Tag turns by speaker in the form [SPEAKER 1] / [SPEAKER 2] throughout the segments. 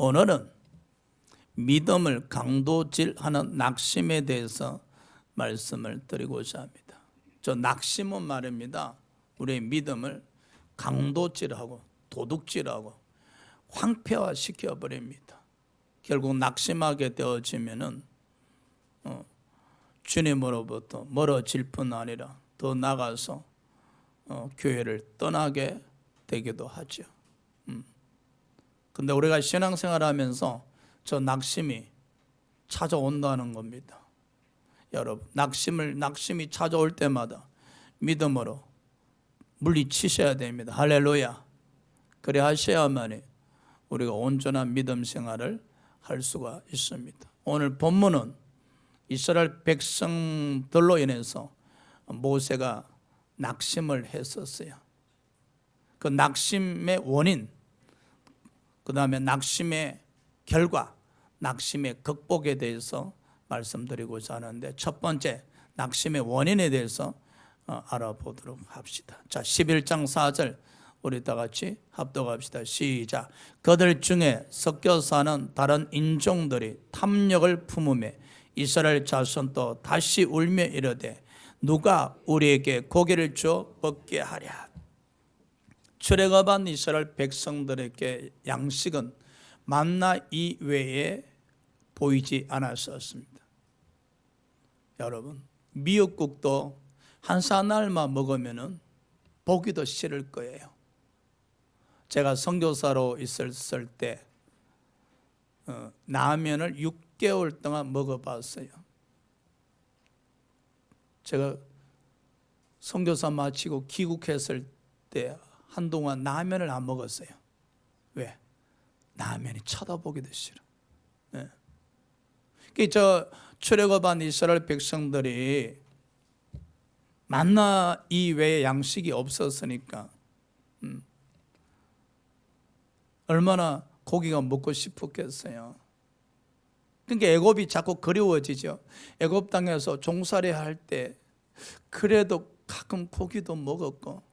[SPEAKER 1] 오늘은 믿음을 강도질하는 낙심에 대해서 말씀을 드리고자 합니다. 저 낙심은 말입니다. 우리의 믿음을 강도질하고 도둑질하고 황폐화시켜 버립니다. 결국 낙심하게 되어지면은 주님으로부터 멀어질 뿐 아니라 더 나가서 교회를 떠나게 되기도 하죠. 근데 우리가 신앙생활하면서 저 낙심이 찾아온다는 겁니다. 여러분, 낙심이 찾아올 때마다 믿음으로 물리치셔야 됩니다. 할렐루야. 그래 하셔야만이 우리가 온전한 믿음 생활을 할 수가 있습니다. 오늘 본문은 이스라엘 백성들로 인해서 모세가 낙심을 했었어요. 그 낙심의 원인, 그 다음에 낙심의 결과, 낙심의 극복에 대해서 말씀드리고자 하는데, 첫 번째 낙심의 원인에 대해서 알아보도록 합시다. 자, 11장 4절 우리 다 같이 합독합시다. 시작. 그들 중에 섞여 사는 다른 인종들이 탐욕을 품으며 이스라엘 자손도 다시 울며 이르되 누가 우리에게 고기를 줘 먹게 하랴. 출애굽한 이스라엘 백성들에게 양식은 만나 이외에 보이지 않았었습니다. 여러분, 미역국도 한 사날만 먹으면 보기도 싫을 거예요. 제가 선교사로 있었을 때 라면을 6개월 동안 먹어봤어요. 제가 선교사 마치고 귀국했을 때 한동안 라면을 안 먹었어요. 왜? 라면이 쳐다보기도 싫어. 저 출애굽한 이스라엘 백성들이 만나 이외에 양식이 없었으니까 얼마나 고기가 먹고 싶었겠어요. 그러니까 애굽이 자꾸 그리워지죠. 애굽 땅에서 종살이 할 때 그래도 가끔 고기도 먹었고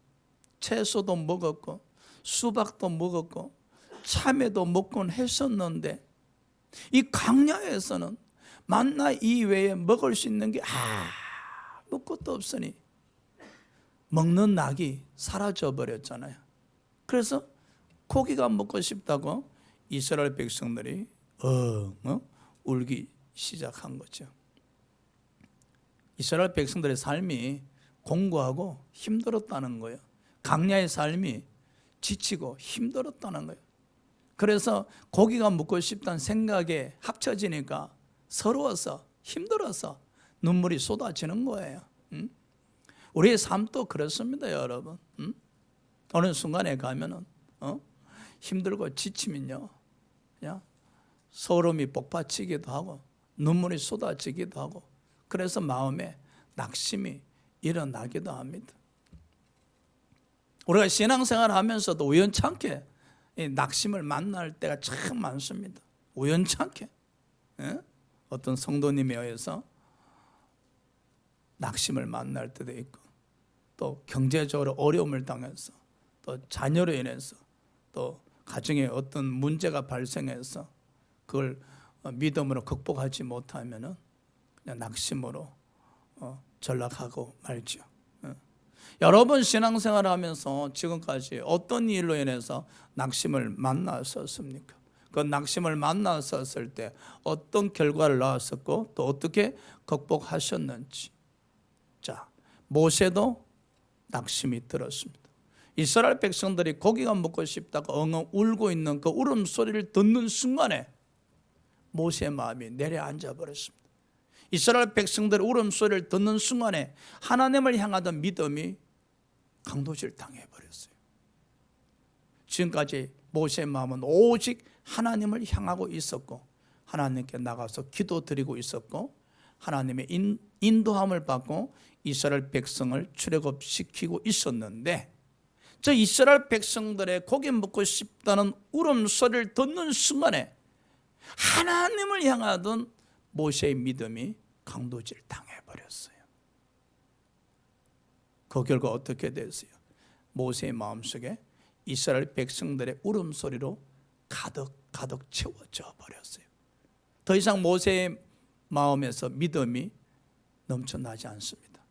[SPEAKER 1] 채소도 먹었고 수박도 먹었고 참외도 먹곤 했었는데, 이 광야에서는 만나 이외에 먹을 수 있는 게 아무것도 없으니 먹는 낙이 사라져 버렸잖아요. 그래서 고기가 먹고 싶다고 이스라엘 백성들이 울기 시작한 거죠. 이스라엘 백성들의 삶이 공고하고 힘들었다는 거예요. 광야의 삶이 지치고 힘들었다는 거예요. 그래서 고기가 먹고 싶다는 생각에 합쳐지니까 서러워서 힘들어서 눈물이 쏟아지는 거예요. 우리의 삶도 그렇습니다, 여러분. 어느 순간에 가면은 힘들고 지치면요, 그냥 서러움이 복받치기도 하고 눈물이 쏟아지기도 하고, 그래서 마음에 낙심이 일어나기도 합니다. 우리가 신앙생활 하면서도 우연찮게 낙심을 만날 때가 참 많습니다. 우연찮게 어떤 성도님에 의해서 낙심을 만날 때도 있고, 또 경제적으로 어려움을 당해서, 또 자녀로 인해서, 또 가정에 어떤 문제가 발생해서 그걸 믿음으로 극복하지 못하면은 그냥 낙심으로 전락하고 말죠. 여러분, 신앙생활하면서 지금까지 어떤 일로 인해서 낙심을 만났었습니까? 그 낙심을 만났었을 때 어떤 결과를 낳았었고 또 어떻게 극복하셨는지. 자, 모세도 낙심이 들었습니다. 이스라엘 백성들이 고기가 먹고 싶다고 엉엉 울고 있는 그 울음소리를 듣는 순간에 모세의 마음이 내려앉아 버렸습니다. 이스라엘 백성들의 울음소리를 듣는 순간에 하나님을 향하던 믿음이 강도질 당해버렸어요. 지금까지 모세의 마음은 오직 하나님을 향하고 있었고, 하나님께 나가서 기도드리고 있었고, 하나님의 인도함을 받고 이스라엘 백성을 출애굽시키고 있었는데, 저 이스라엘 백성들의 고기 먹고 싶다는 울음소리를 듣는 순간에 하나님을 향하던 모세의 믿음이 강도질 당해버렸어요. 그 결과 어떻게 됐어요? 모세의 마음속에 이스라엘 백성들의 울음소리로 가득한 가득 채워져 버렸어요. 더 이상 모세의 마음에서 믿음이 넘쳐나지 않습니다.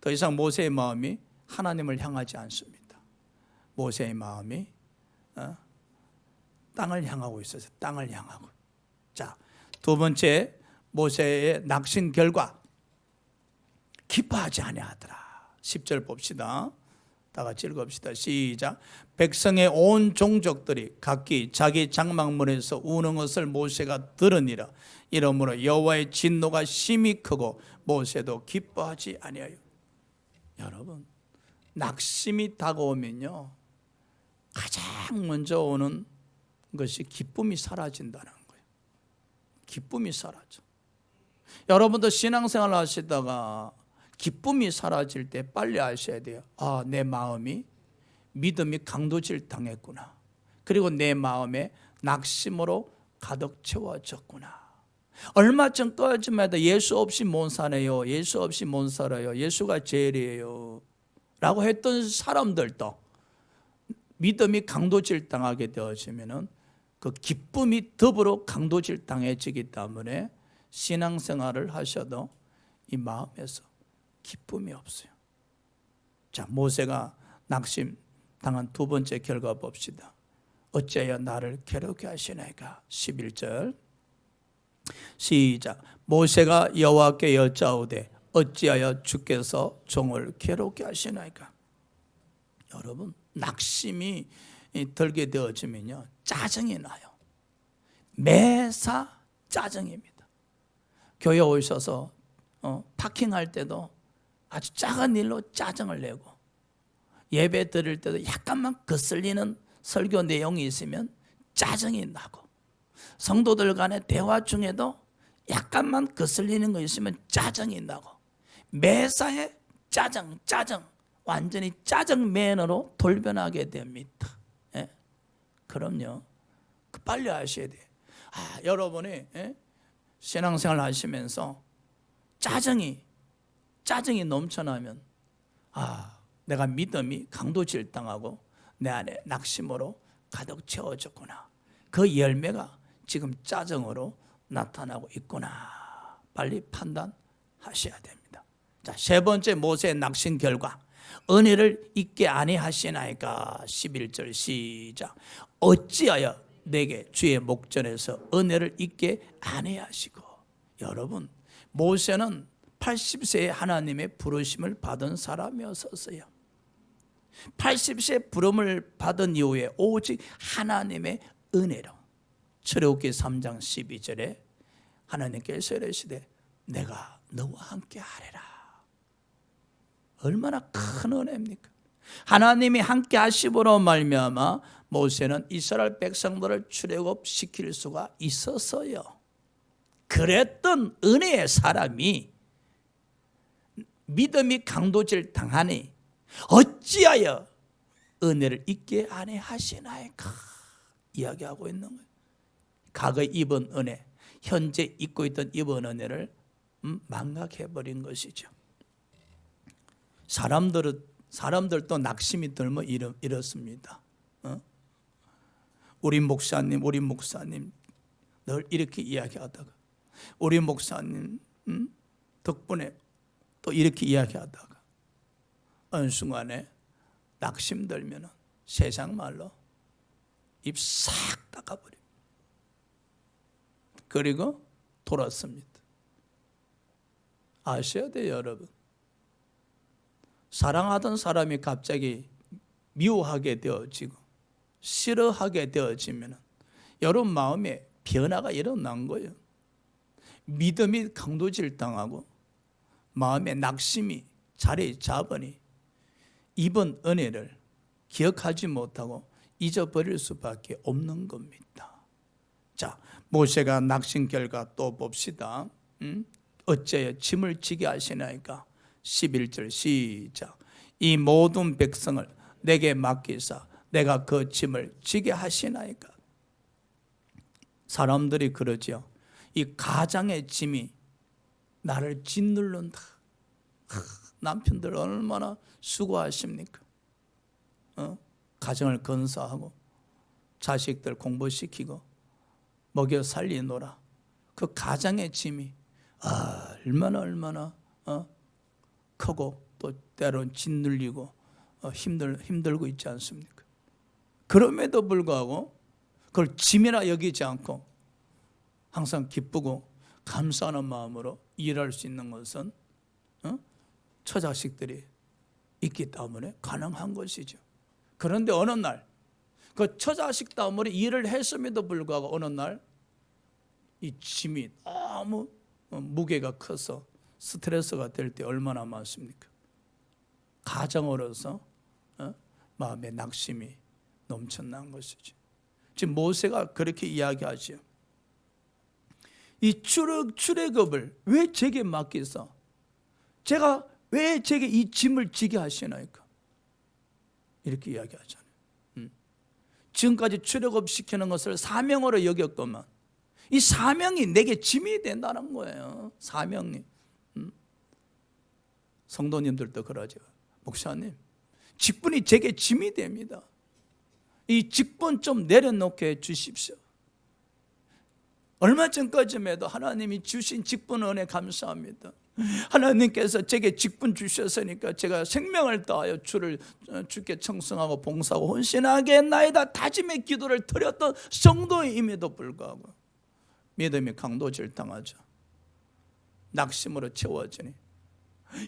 [SPEAKER 1] 더 이상 모세의 마음이 하나님을 향하지 않습니다. 모세의 마음이 땅을 향하고 있어서 땅을 향하고. 자, 두 번째 모세의 낙심 결과 기뻐하지 아니하더라. 10절 봅시다. 다 같이 읽읍시다. 시작. 백성의 온 종족들이 각기 자기 장막문에서 우는 것을 모세가 들으니라. 이러므로 여호와의 진노가 심히 크고 모세도 기뻐하지 아니하여. 여러분, 낙심이 다가오면요, 가장 먼저 오는 것이 기쁨이 사라진다는 거예요. 기쁨이 사라져. 여러분도 신앙생활 하시다가 기쁨이 사라질 때 빨리 아셔야 돼요. 아, 내 마음이 믿음이 강도질 당했구나. 그리고 내 마음에 낙심으로 가득 채워졌구나. 얼마 전까지만 해도 예수 없이 못 사네요. 예수 없이 못 살아요. 예수가 제일이에요 라고 했던 사람들도 믿음이 강도질 당하게 되어지면은 그 기쁨이 더불어 강도질 당해지기 때문에 신앙생활을 하셔도 이 마음에서 기쁨이 없어요. 자, 모세가 낙심 당한 두 번째 결과 봅시다. 어찌하여 나를 괴롭게 하시나이까. 11절 시작. 모세가 여호와께 여짜오되 어찌하여 주께서 종을 괴롭게 하시나이까. 여러분, 낙심이 들게 되어지면요, 짜증이 나요. 매사 짜증입니다. 교회 오셔서 파킹할 때도 아주 작은 일로 짜증을 내고, 예배 드릴 때도 약간만 거슬리는 설교 내용이 있으면 짜증이 나고, 성도들 간의 대화 중에도 약간만 거슬리는 거 있으면 짜증이 나고, 매사에 짜증, 완전히 짜증맨으로 돌변하게 됩니다. 예? 그럼요, 빨리 하셔야 돼요. 여러분이 신앙생활 하시면서 짜증이 넘쳐나면 내가 믿음이 강도질 당하고 내 안에 낙심으로 가득 채워졌구나. 그 열매가 지금 짜증으로 나타나고 있구나. 빨리 판단하셔야 됩니다. 자, 세 번째 모세의 낙심 결과 은혜를 잊게 아니하시나이까. 11절 시작. 어찌하여 내게 주의 목전에서 은혜를 잊게 아니하시고. 여러분, 모세는 80세에 하나님의 부르심을 받은 사람이었었어요. 80세 부름을 받은 이후에 오직 하나님의 은혜로 출애굽기 3장 12절에 하나님께서 이르시되 내가 너와 함께 하리라. 얼마나 큰 은혜입니까? 하나님이 함께 하심으로 말미암아 모세는 이스라엘 백성들을 출애굽시킬 수가 있었어요. 그랬던 은혜의 사람이 믿음이 강도질 당하니 어찌하여 은혜를 잊게 아니하시나이까 이야기하고 있는 거예요. 과거에 입은 은혜, 현재 잊고 있던 입은 은혜를 망각해버린 것이죠. 사람들도 낙심이 들면 이렇습니다. 우리 목사님 늘 이렇게 이야기하다가, 우리 목사님 덕분에 또 이렇게 이야기하다가 어느 순간에 낙심 들면 세상 말로 입 싹 닦아버립니다. 그리고 돌았습니다. 아셔야 돼요, 여러분. 사랑하던 사람이 갑자기 미워하게 되어지고 싫어하게 되어지면 여러분 마음에 변화가 일어난 거예요. 믿음이 강도질 당하고 마음에 낙심이 자리 잡으니 입은 은혜를 기억하지 못하고 잊어버릴 수밖에 없는 겁니다. 자, 모세가 낙심 결과 또 봅시다. 어째요 짐을 지게 하시나이까. 11절 시작. 이 모든 백성을 내게 맡기사 내가 그 짐을 지게 하시나이까. 사람들이 그러죠. 이 가장의 짐이 나를 짓누른다. 남편들 얼마나 수고하십니까? 가정을 건사하고 자식들 공부시키고 먹여 살리노라. 그 가장의 짐이 얼마나 크고 또 때로는 짓눌리고 힘들고 있지 않습니까? 그럼에도 불구하고 그걸 짐이라 여기지 않고 항상 기쁘고 감사하는 마음으로 일할 수 있는 것은 처자식들이 있기 때문에 가능한 것이죠. 그런데 어느 날 그 처자식 때문에 일을 했음에도 불구하고 어느 날 이 짐이 너무 무게가 커서 스트레스가 될 때 얼마나 많습니까? 가정으로서 마음에 낙심이 넘쳐난 것이죠. 지금 모세가 그렇게 이야기하죠. 이 출애굽을 왜 제게 맡기서 제가 왜 제게 이 짐을 지게 하시나이까? 이렇게 이야기하잖아요. 지금까지 출애굽시키는 것을 사명으로 여겼건만 이 사명이 내게 짐이 된다는 거예요. 사명이. 성도님들도 그러죠. 목사님, 직분이 제게 짐이 됩니다. 이 직분 좀 내려놓게 해 주십시오. 얼마 전까지만 해도 하나님이 주신 직분 은혜 감사합니다. 하나님께서 제게 직분 주셨으니까 제가 생명을 다하여 주께 청승하고 봉사하고 헌신하겠나이다 다짐의 기도를 드렸던 성도임에도 불구하고 믿음이 강도질 당하죠. 낙심으로 채워지니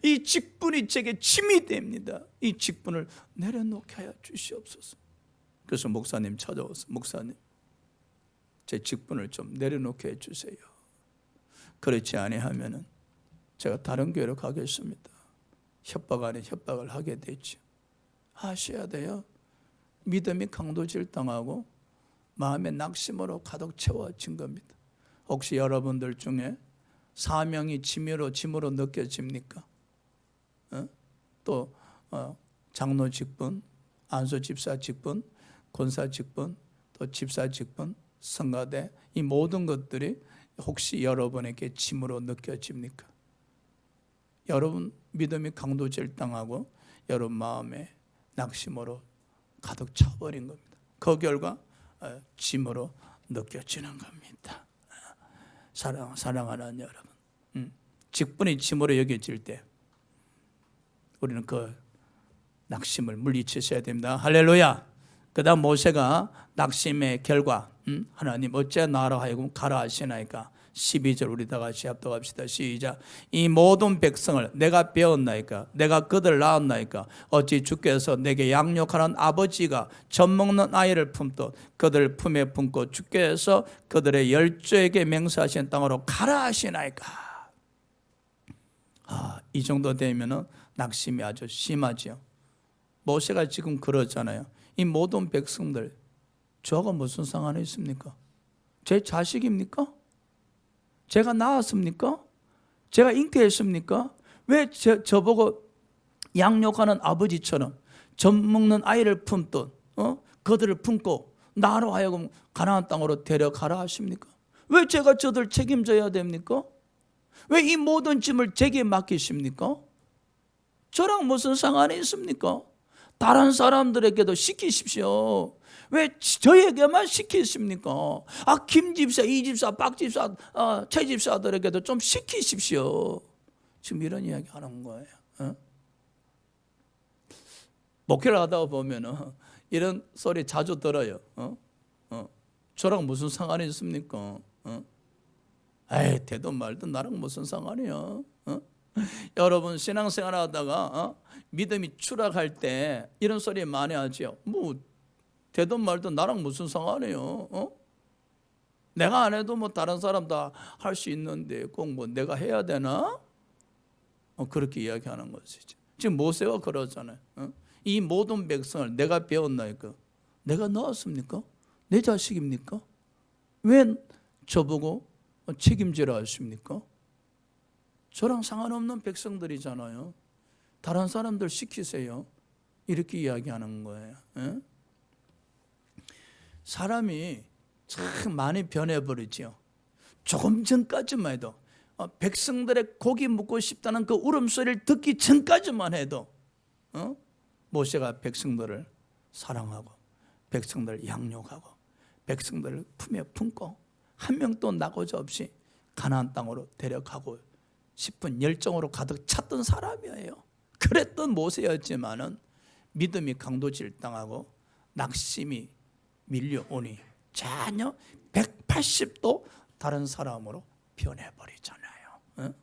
[SPEAKER 1] 이 직분이 제게 짐이 됩니다. 이 직분을 내려놓게 하여 주시옵소서. 그래서 목사님 찾아와서 목사님 제 직분을 좀 내려놓게 해주세요. 그렇지 아니하면은 제가 다른 교회로 가겠습니다. 협박 아닌 협박을 하게 되죠. 하셔야 돼요. 믿음이 강도질 당하고 마음의 낙심으로 가득 채워진 겁니다. 혹시 여러분들 중에 사명이 짐으로 느껴집니까? 또 장로 직분, 안수 집사 직분, 권사 직분, 또 집사 직분, 성가대 이 모든 것들이 혹시 여러분에게 짐으로 느껴집니까? 여러분 믿음이 강도질 당하고 여러분 마음에 낙심으로 가득 차버린 겁니다. 그 결과 짐으로 느껴지는 겁니다. 사랑하는 여러분, 직분이 짐으로 여겨질 때 우리는 그 낙심을 물리치셔야 됩니다. 할렐루야. 그 다음 모세가 낙심의 결과 하나님 어째 나로 하여금 가라 하시나이까. 12절 우리 다 같이 합독합시다. 시작. 이 모든 백성을 내가 배웠나이까 내가 그들 낳았나이까 어찌 주께서 내게 양육하는 아버지가 젖먹는 아이를 품듯 그들 품에 품고 주께서 그들의 열조에게 맹세하신 땅으로 가라 하시나이까. 이 정도 되면은 낙심이 아주 심하죠. 모세가 지금 그러잖아요. 이 모든 백성들 저하고 무슨 상관이 있습니까? 제 자식입니까? 제가 낳았습니까? 제가 잉태했습니까? 왜 저보고 양육하는 아버지처럼 젖먹는 아이를 품듯 그들을 품고 나로 하여금 가나안 땅으로 데려가라 하십니까? 왜 제가 저들 책임져야 됩니까? 왜 이 모든 짐을 제게 맡기십니까? 저랑 무슨 상관이 있습니까? 다른 사람들에게도 시키십시오. 왜 저에게만 시키십니까? 김 집사, 이 집사, 박 집사, 최 집사들에게도 좀 시키십시오. 지금 이런 이야기 하는 거예요. 목회를 하다 보면은 이런 소리 자주 들어요. 저랑 무슨 상관이 있습니까? 에이, 되든 말든 나랑 무슨 상관이야? 여러분 신앙생활 하다가 믿음이 추락할 때 이런 소리 많이 하죠. 뭐 되든 말든 나랑 무슨 상관이에요? 내가 안 해도 뭐 다른 사람 다 할 수 있는데 꼭 뭐 내가 해야 되나? 그렇게 이야기하는 것이죠. 지금 모세가 그러잖아요. 이 모든 백성을 내가 배웠나이까? 내가 낳았습니까? 내 자식입니까? 왜 저보고 책임지라 하십니까? 저랑 상관없는 백성들이잖아요. 다른 사람들 시키세요. 이렇게 이야기하는 거예요. 사람이 참 많이 변해버리죠. 조금 전까지만 해도 백성들의 고기 묻고 싶다는 그 울음소리를 듣기 전까지만 해도 모세가 백성들을 사랑하고 백성들을 양육하고 백성들을 품에 품고 한 명도 나고자 없이 가나안 땅으로 데려가고 싶은 열정으로 가득 찼던 사람이에요. 그랬던 모세였지만은 믿음이 강도질당하고 낙심이 밀려오니 전혀 180도 다른 사람으로 변해버리잖아요. 응?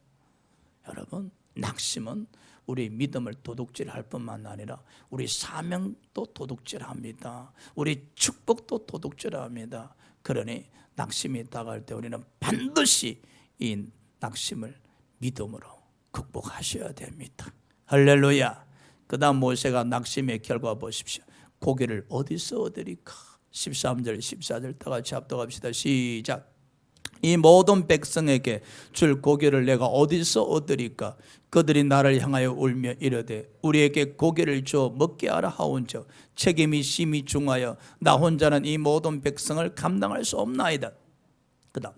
[SPEAKER 1] 여러분, 낙심은 우리 믿음을 도둑질할 뿐만 아니라 우리 사명도 도둑질합니다. 우리 축복도 도둑질합니다. 그러니 낙심이 다가올 때 우리는 반드시 이 낙심을 믿음으로 극복하셔야 됩니다. 할렐루야. 그 다음 모세가 낙심의 결과 보십시오. 고기를 어디서 얻으리까? 13절 14절 다 같이 합독합시다. 시작. 이 모든 백성에게 줄 고기를 내가 어디서 얻으리까? 그들이 나를 향하여 울며 이르되 우리에게 고기를 줘 먹게 하라 하온즉 책임이 심히 중하여 나 혼자는 이 모든 백성을 감당할 수 없나이다. 그 다음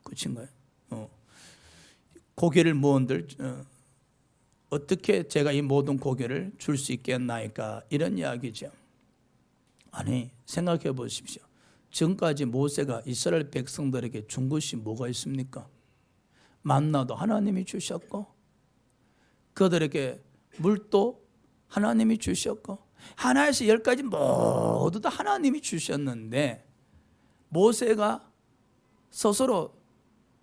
[SPEAKER 1] 끝인가요? 고기를 무언들 어떻게 제가 이 모든 고기를 줄 수 있겠나이까? 이런 이야기죠. 아니, 생각해 보십시오. 지금까지 모세가 이스라엘 백성들에게 준 것이 뭐가 있습니까? 만나도 하나님이 주셨고, 그들에게 물도 하나님이 주셨고, 하나에서 10까지 모두 다 하나님이 주셨는데, 모세가 스스로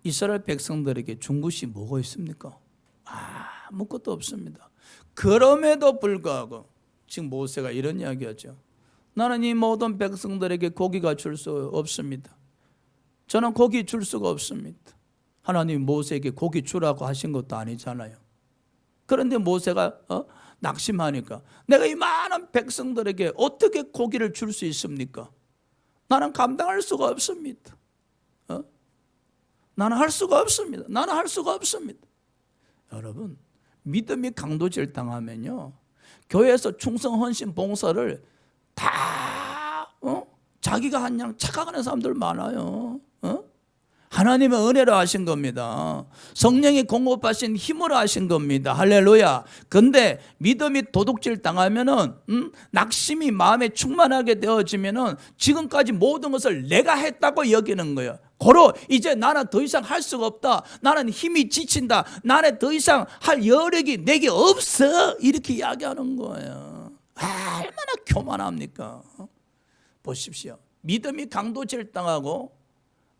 [SPEAKER 1] 이스라엘 백성들에게 준 것이 뭐가 있습니까? 아무것도 없습니다. 그럼에도 불구하고 지금 모세가 이런 이야기하죠. 나는 이 모든 백성들에게 고기가 줄 수 없습니다. 저는 고기 줄 수가 없습니다. 하나님이 모세에게 고기 주라고 하신 것도 아니잖아요. 그런데 모세가 낙심하니까 내가 이 많은 백성들에게 어떻게 고기를 줄 수 있습니까? 나는 감당할 수가 없습니다. 나는 할 수가 없습니다. 나는 할 수가 없습니다. 여러분, 믿음이 강도질 당하면요, 교회에서 충성, 헌신, 봉사를 다 자기가 한 양 착각하는 사람들 많아요. 하나님의 은혜로 하신 겁니다. 성령이 공급하신 힘으로 하신 겁니다. 할렐루야. 근데 믿음이 도둑질 당하면은 낙심이 마음에 충만하게 되어지면은 지금까지 모든 것을 내가 했다고 여기는 거예요. 고로 이제 나는 더 이상 할 수가 없다. 나는 힘이 지친다. 나는 더 이상 할 여력이 내게 없어. 이렇게 이야기하는 거예요. 얼마나 교만합니까? 보십시오. 믿음이 강도질 당하고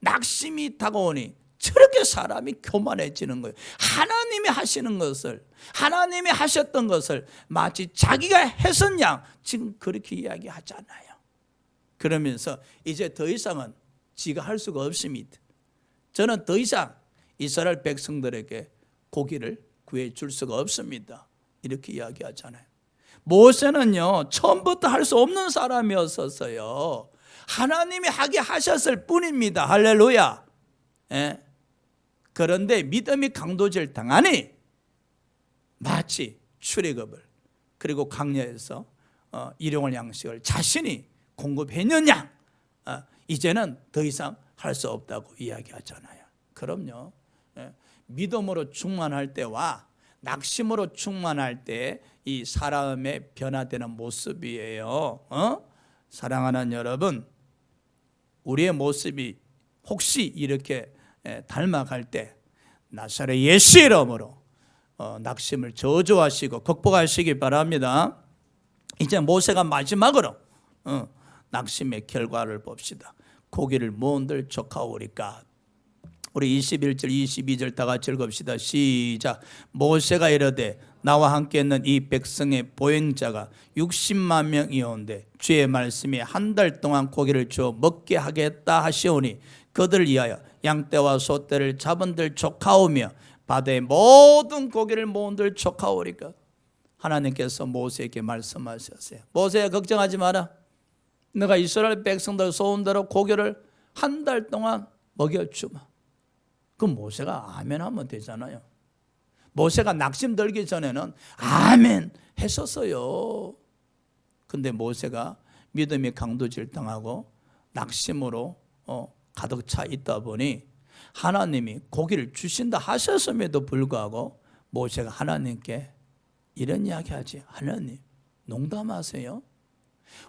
[SPEAKER 1] 낙심이 다가오니 저렇게 사람이 교만해지는 거예요. 하나님이 하시는 것을, 하나님이 하셨던 것을 마치 자기가 했은 양 지금 그렇게 이야기하잖아요. 그러면서 이제 더 이상은 지가 할 수가 없습니다. 저는 더 이상 이스라엘 백성들에게 고기를 구해줄 수가 없습니다. 이렇게 이야기하잖아요. 모세는요, 처음부터 할 수 없는 사람이었었어요. 하나님이 하게 하셨을 뿐입니다. 할렐루야. 예? 그런데 믿음이 강도질 당하니 마치 출애굽을 그리고 광야에서 일용할 양식을 자신이 공급했느냐, 이제는 더 이상 할 수 없다고 이야기하잖아요. 그럼요. 예? 믿음으로 충만할 때와 낙심으로 충만할 때 이 사람의 변화되는 모습이에요. 사랑하는 여러분, 우리의 모습이 혹시 이렇게 닮아갈 때 나사렛 예수 이름으로 낙심을 저주하시고 극복하시기 바랍니다. 이제 모세가 마지막으로 낙심의 결과를 봅시다. 고기를 무언들 족하오리까? 우리 21절 22절 다 같이 읽읍시다. 시작. 모세가 이르되 나와 함께 있는 이 백성의 보행자가 60만 명이온데 주의 말씀이 한 달 동안 고기를 주어 먹게 하겠다 하시오니 그들을 위하여 양떼와 소떼를 잡은들 족하오며 바다의 모든 고기를 모은들 족하오리까? 하나님께서 모세에게 말씀하셨어요. 모세야, 걱정하지 마라. 내가 이스라엘 백성들 소원 대로 고기를 한 달 동안 먹여주마. 그럼 모세가 아멘 하면 되잖아요. 모세가 낙심 들기 전에는 아멘 했었어요. 근데 모세가 믿음이 강도질 당하고 낙심으로 가득 차 있다 보니 하나님이 고기를 주신다 하셨음에도 불구하고 모세가 하나님께 이런 이야기하지. 하나님, 농담하세요?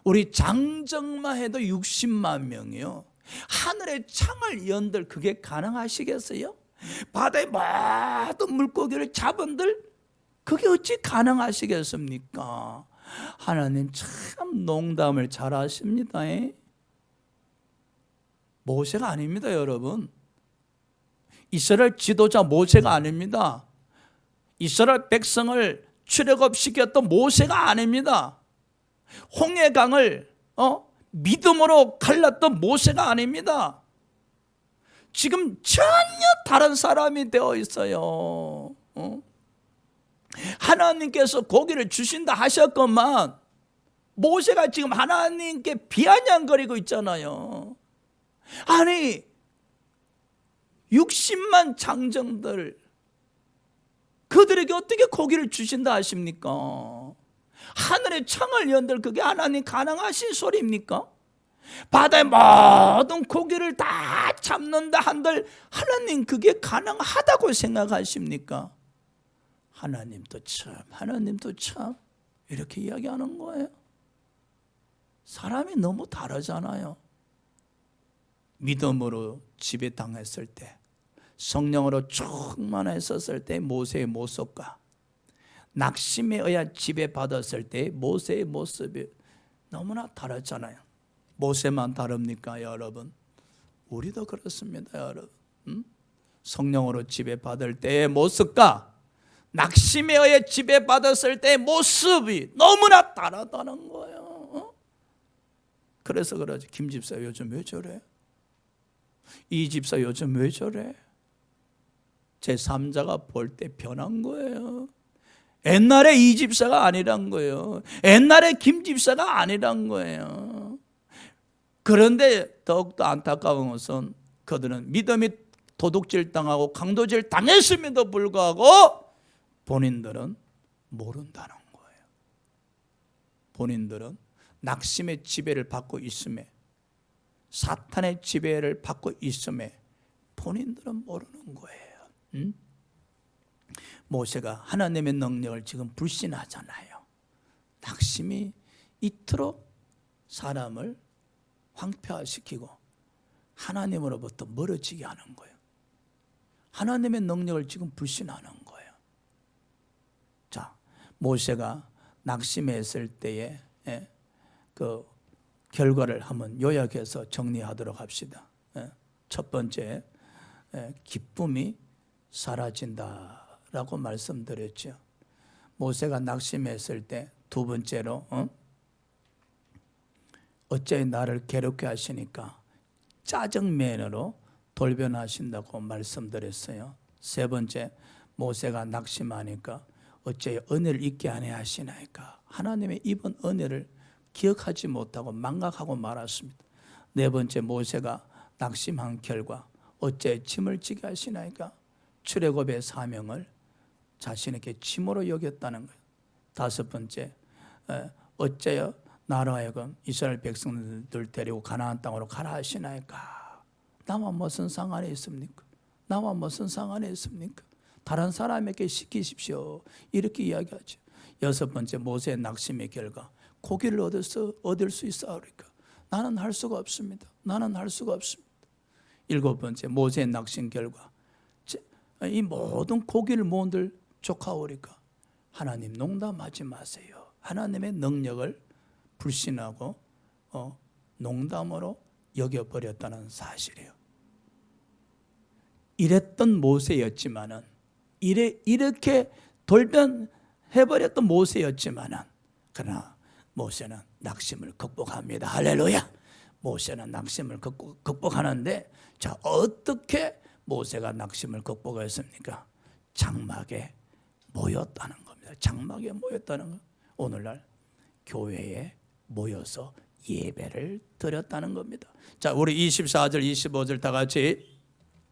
[SPEAKER 1] 우리 장정만 해도 60만 명이요. 하늘의 창을 연들 그게 가능하시겠어요? 바다의 모든 물고기를 잡은들 그게 어찌 가능하시겠습니까? 하나님 참 농담을 잘하십니다. 모세가 아닙니다, 여러분. 이스라엘 지도자 모세가 아닙니다. 이스라엘 백성을 출애굽시켰던 모세가 아닙니다. 홍해강을 믿음으로 갈랐던 모세가 아닙니다. 지금 전혀 다른 사람이 되어 있어요. 하나님께서 고기를 주신다 하셨건만 모세가 지금 하나님께 비아냥거리고 있잖아요. 아니 60만 장정들 그들에게 어떻게 고기를 주신다 하십니까? 하늘의 창을 연들 그게 하나님 가능하신 소리입니까? 바다의 모든 고기를 다 잡는다 한들 하나님 그게 가능하다고 생각하십니까? 하나님도 참 이렇게 이야기하는 거예요. 사람이 너무 다르잖아요. 믿음으로 지배당했을 때, 성령으로 충만했었을 때 모세의 모습과 낙심에 의한 지배받았을 때 모세의 모습이 너무나 다르잖아요. 모세만 다릅니까, 여러분? 우리도 그렇습니다, 여러분. 성령으로 지배받을 때의 모습과 낙심에 의해 지배받았을 때의 모습이 너무나 다르다는 거예요. 그래서 그러지. 김 집사 요즘 왜 저래? 이 집사 요즘 왜 저래? 제3자가 볼 때 변한 거예요. 옛날에 이 집사가 아니란 거예요. 옛날에 김 집사가 아니란 거예요. 그런데 더욱더 안타까운 것은 그들은 믿음이 도둑질 당하고 강도질 당했음에도 불구하고 본인들은 모른다는 거예요. 본인들은 낙심의 지배를 받고 있음에, 사탄의 지배를 받고 있음에 본인들은 모르는 거예요. 모세가 하나님의 능력을 지금 불신하잖아요. 낙심이 이토록 사람을 황폐화시키고 하나님으로부터 멀어지게 하는 거예요. 하나님의 능력을 지금 불신하는 거예요. 자, 모세가 낙심했을 때의 그 결과를 한번 요약해서 정리하도록 합시다. 첫 번째, 기쁨이 사라진다라고 말씀드렸죠. 모세가 낙심했을 때 두 번째로 어째 나를 괴롭게 하시니까 짜증맨으로 돌변하신다고 말씀드렸어요. 세 번째, 모세가 낙심하니까 어째 은혜를 잊게 아니 하시나이까 하나님의 입은 은혜를 기억하지 못하고 망각하고 말았습니다. 네 번째, 모세가 낙심한 결과 어째 짐을 지게 하시나이까 출애굽의 사명을 자신에게 짐으로 여겼다는 거예요. 다섯 번째, 어째요 나로 하여금 이스라엘 백성들 데리고 가나안 땅으로 가라 하시나이까 나와 무슨 상관이 있습니까? 나와 무슨 상관이 있습니까? 다른 사람에게 시키십시오. 이렇게 이야기하죠. 여섯 번째, 모세의 낙심의 결과 고기를 얻을 수 있사오리까 나는 할 수가 없습니다. 나는 할 수가 없습니다. 일곱 번째, 모세의 낙심 결과 이 모든 고기를 모은들 족하오리까 하나님 농담하지 마세요. 하나님의 능력을 불신하고 농담으로 여겨버렸다는 사실이에요. 이랬던 모세였지만은 이렇게 돌변해버렸던 모세였지만은 그러나 모세는 낙심을 극복합니다. 할렐루야. 모세는 낙심을 극복하는데 자, 어떻게 모세가 낙심을 극복했습니까? 장막에 모였다는 겁니다. 장막에 모였다는 거. 오늘날 교회에 모여서 예배를 드렸다는 겁니다. 자, 우리 24절 25절 다 같이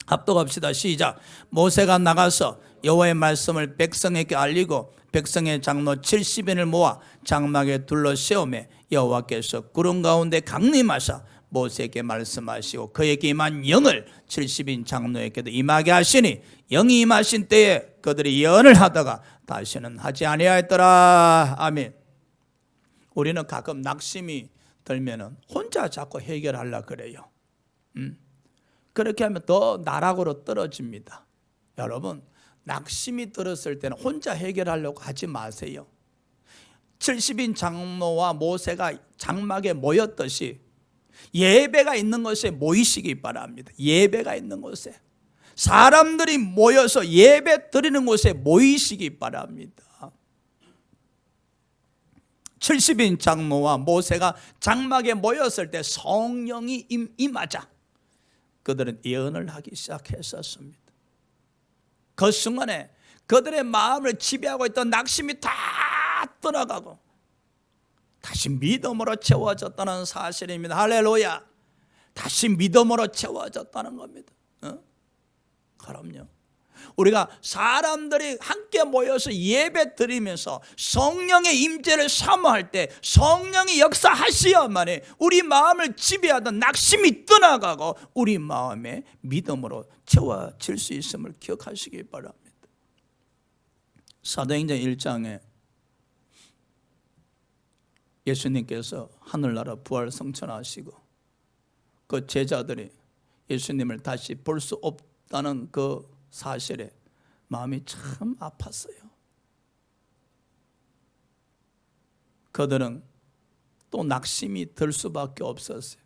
[SPEAKER 1] 합독합시다. 시작. 모세가 나가서 여호와의 말씀을 백성에게 알리고 백성의 장로 70인을 모아 장막에 둘러 세우매 여호와께서 구름 가운데 강림하사 모세에게 말씀하시고 그에게 임한 영을 70인 장로에게도 임하게 하시니 영이 임하신 때에 그들이 예언을 하다가 다시는 하지 아니하였더라. 아멘. 우리는 가끔 낙심이 들면은 혼자 자꾸 해결하려고 그래요. 그렇게 하면 더 나락으로 떨어집니다. 여러분, 낙심이 들었을 때는 혼자 해결하려고 하지 마세요. 70인 장로와 모세가 장막에 모였듯이 예배가 있는 곳에 모이시기 바랍니다. 예배가 있는 곳에, 사람들이 모여서 예배 드리는 곳에 모이시기 바랍니다. 70인 장로와 모세가 장막에 모였을 때 성령이 임하자 그들은 예언을 하기 시작했었습니다. 그 순간에 그들의 마음을 지배하고 있던 낙심이 다 떠나가고 다시 믿음으로 채워졌다는 사실입니다. 할렐루야. 다시 믿음으로 채워졌다는 겁니다. 그럼요. 우리가 사람들이 함께 모여서 예배 드리면서 성령의 임재를 사모할 때 성령이 역사하셔야만이 우리 마음을 지배하던 낙심이 떠나가고 우리 마음에 믿음으로 채워질 수 있음을 기억하시기 바랍니다. 사도행전 1장에 예수님께서 하늘나라 부활 성천하시고 그 제자들이 예수님을 다시 볼 수 없다는 그 사실에 마음이 참 아팠어요. 그들은 또 낙심이 들 수밖에 없었어요.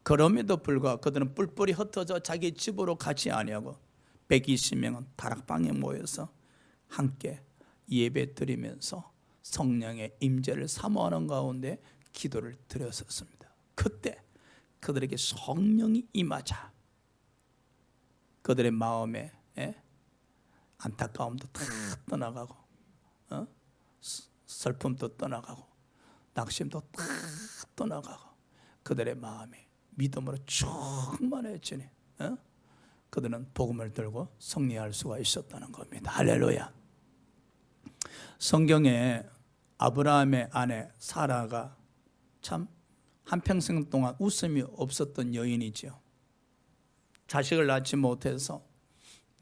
[SPEAKER 1] 그럼에도 불구하고 그들은 뿔뿔이 흩어져 자기 집으로 가지 아니하고 120명은 다락방에 모여서 함께 예배 드리면서 성령의 임재를 사모하는 가운데 기도를 드렸었습니다. 그때 그들에게 성령이 임하자 그들의 마음에 안타까움도 다 떠나가고 슬픔도 떠나가고 낙심도 다 떠나가고 그들의 마음이 믿음으로 충만해지니 그들은 복음을 들고 승리할 수가 있었다는 겁니다. 할렐루야. 성경에 아브라함의 아내 사라가 참 한평생 동안 웃음이 없었던 여인이죠. 자식을 낳지 못해서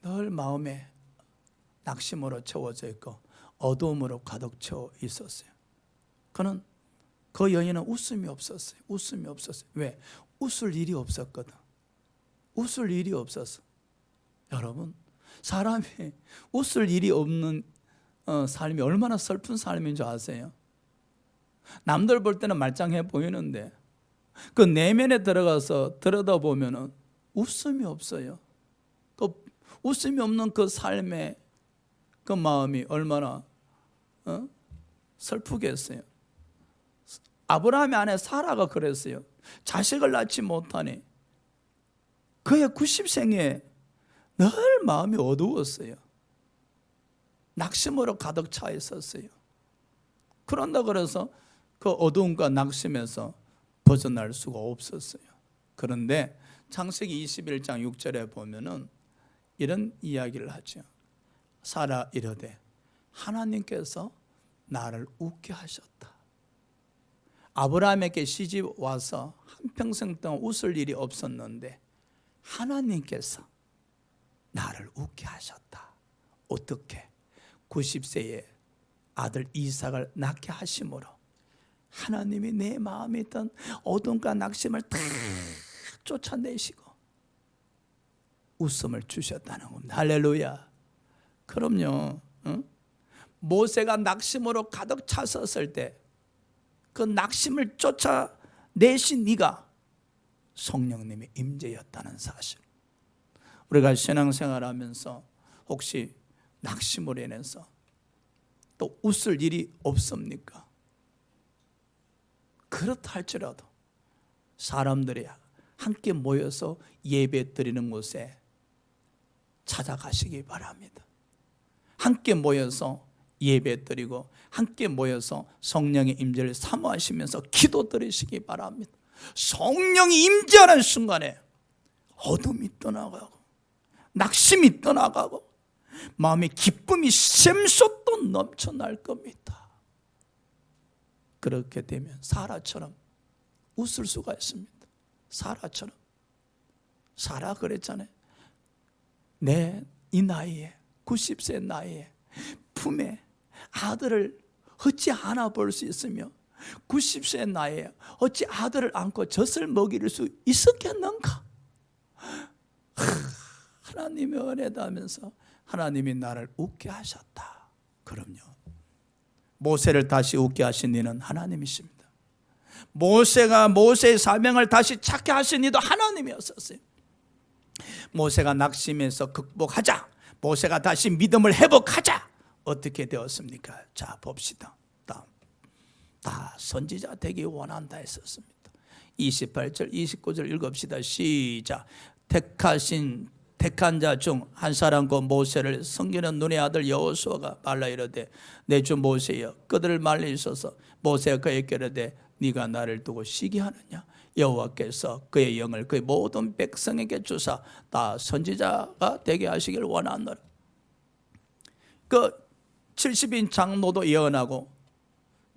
[SPEAKER 1] 늘 마음에 낙심으로 채워져 있고 어두움으로 가득 채워 있었어요. 그는 그 여인은 웃음이 없었어요. 웃음이 없었어요. 왜? 웃을 일이 없었거든. 웃을 일이 없었어. 여러분, 사람이 웃을 일이 없는 삶이 얼마나 슬픈 삶인 줄 아세요? 남들 볼 때는 말짱해 보이는데 그 내면에 들어가서 들여다보면 웃음이 없어요. 그 웃음이 없는 그 삶의 그 마음이 얼마나 슬프겠어요. 아브라함의 아내 사라가 그랬어요. 자식을 낳지 못하니 그의 90생에 늘 마음이 어두웠어요. 낙심으로 가득 차 있었어요. 그런다 그래서 그 어두움과 낙심에서 벗어날 수가 없었어요. 그런데 창세기 21장 6절에 보면은 이런 이야기를 하죠. 사라 이르되 하나님께서 나를 웃게 하셨다. 아브라함에게 시집 와서 한평생 동안 웃을 일이 없었는데 하나님께서 나를 웃게 하셨다. 어떻게? 90세에 아들 이삭을 낳게 하심으로 하나님이 내 마음에 있던 어둠과 낙심을 다 쫓아내시고 웃음을 주셨다는 겁니다. 할렐루야. 그럼요. 모세가 낙심으로 가득 찼었을 때 그 낙심을 쫓아내신 네가 성령님의 임재였다는 사실. 우리가 신앙생활하면서 혹시 낙심으로 인해서 또 웃을 일이 없습니까? 그렇다 할지라도 사람들이 함께 모여서 예배 드리는 곳에 찾아가시기 바랍니다. 함께 모여서 예배 드리고 함께 모여서 성령의 임재를 사모하시면서 기도 드리시기 바랍니다. 성령이 임재하는 순간에 어둠이 떠나가고 낙심이 떠나가고 마음의 기쁨이 샘솟도 넘쳐날 겁니다. 그렇게 되면 사라처럼 웃을 수가 있습니다. 사라처럼. 사라 그랬잖아요. 내 이 나이에 90세 나이에 품에 아들을 어찌 안아 볼 수 있으며 90세 나이에 어찌 아들을 안고 젖을 먹일 수 있었겠는가? 하나님의 은혜다 하면서 하나님이 나를 웃게 하셨다. 그럼요, 모세를 다시 웃게 하신 이는 하나님이십니다. 모세가 모세의 사명을 다시 찾게 하신 이도 하나님이었었어요. 모세가 낙심해서 극복하자, 모세가 다시 믿음을 회복하자, 어떻게 되었습니까? 자, 봅시다. 다 선지자 되기 원한다 했었습니다. 28절 29절 읽읍시다. 시작. 택한 자 중 한 사람 곧 모세를 섬기는 눈의 아들 여호수아가 말라 이르되 내 주 모세여 그들을 말리소서. 모세가 그에게 이르되 네가 나를 두고 시기하느냐? 여호와께서 그의 영을 그의 모든 백성에게 주사 다 선지자가 되게 하시길 원하노라. 그 70인 장로도 예언하고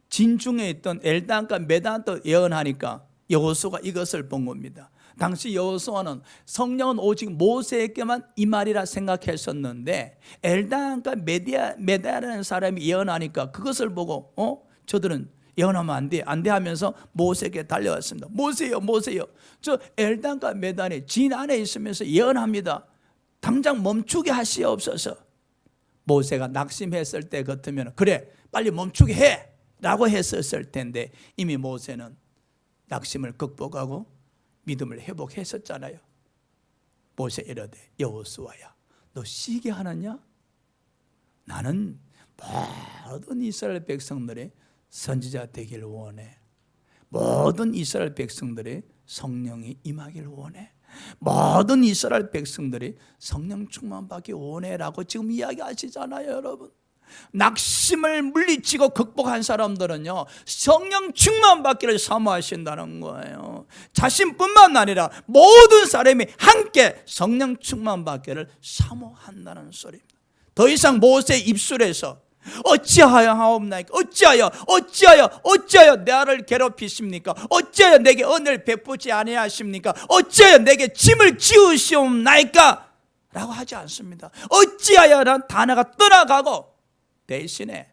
[SPEAKER 1] 진중에 있던 엘단과 메단도 예언하니까 여호수아가 이것을 본 겁니다. 당시 여호수아는 성령은 오직 모세에게만 임하리라 생각했었는데 엘단과 메단이라는 사람이 예언하니까 그것을 보고 저들은 예언하면 안 돼 하면서 모세에게 달려왔습니다. 모세요. 저 엘단과 메단이 진 안에 있으면서 예언합니다. 당장 멈추게 하시옵소서. 모세가 낙심했을 때 같으면 그래 빨리 멈추게 해 라고 했었을 텐데 이미 모세는 낙심을 극복하고 믿음을 회복했었잖아요. 모세 이르되 여호수아야 너 시기 하느냐? 나는 모든 이스라엘 백성들의 선지자 되길 원해. 모든 이스라엘 백성들의 성령이 임하길 원해. 모든 이스라엘 백성들이 성령 충만받기 원해라고 지금 이야기하시잖아요, 여러분. 낙심을 물리치고 극복한 사람들은요 성령 충만받기를 사모하신다는 거예요. 자신뿐만 아니라 모든 사람이 함께 성령 충만받기를 사모한다는 소리입니다. 더 이상 모세의 입술에서 어찌하여 하옵나이까? 어찌하여 나를 괴롭히십니까? 어찌하여 내게 은혜를 베푸지 아니하십니까? 어찌하여 내게 짐을 지으시옵나이까? 라고 하지 않습니다. 어찌하여라는 단어가 떠나가고 대신에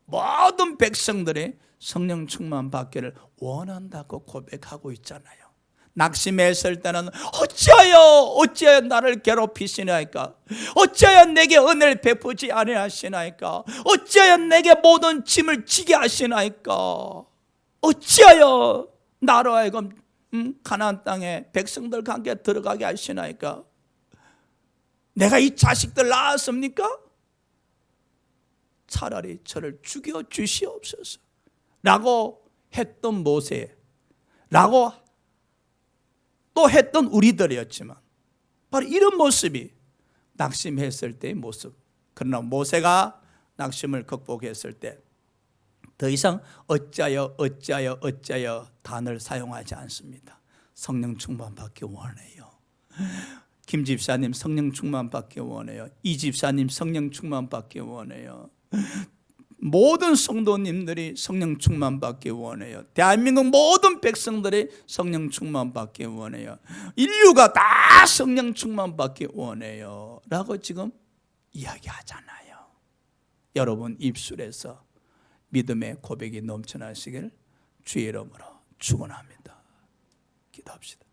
[SPEAKER 1] 모든 백성들이 성령 충만 받기를 원한다고 고백하고 있잖아요. 낙심했을 때는 어찌하여 나를 괴롭히시나이까? 어찌하여 내게 은혜를 베푸지 아니하시나이까? 어찌하여 내게 모든 짐을 지게 하시나이까? 어찌하여 나로 하여금 가나안 땅에 백성들과 함께 들어가게 하시나이까? 내가 이 자식들 낳았습니까? 차라리 저를 죽여 주시옵소서 라고 했던 모세, 라고 또 했던 우리들이었지만 바로 이런 모습이 낙심했을 때의 모습. 그러나 모세가 낙심을 극복했을 때 더 이상 어찌하여 단어를 사용하지 않습니다. 성령 충만 받기 원해요. 김 집사님 성령 충만 받기 원해요. 이 집사님 성령 충만 받기 원해요. 모든 성도님들이 성령 충만 받기 원해요. 대한민국 모든 백성들이 성령 충만 받기 원해요. 인류가 다 성령 충만 받기 원해요 라고 지금 이야기하잖아요. 여러분 입술에서 믿음의 고백이 넘쳐나시길 주의 이름으로 축원합니다. 기도합시다.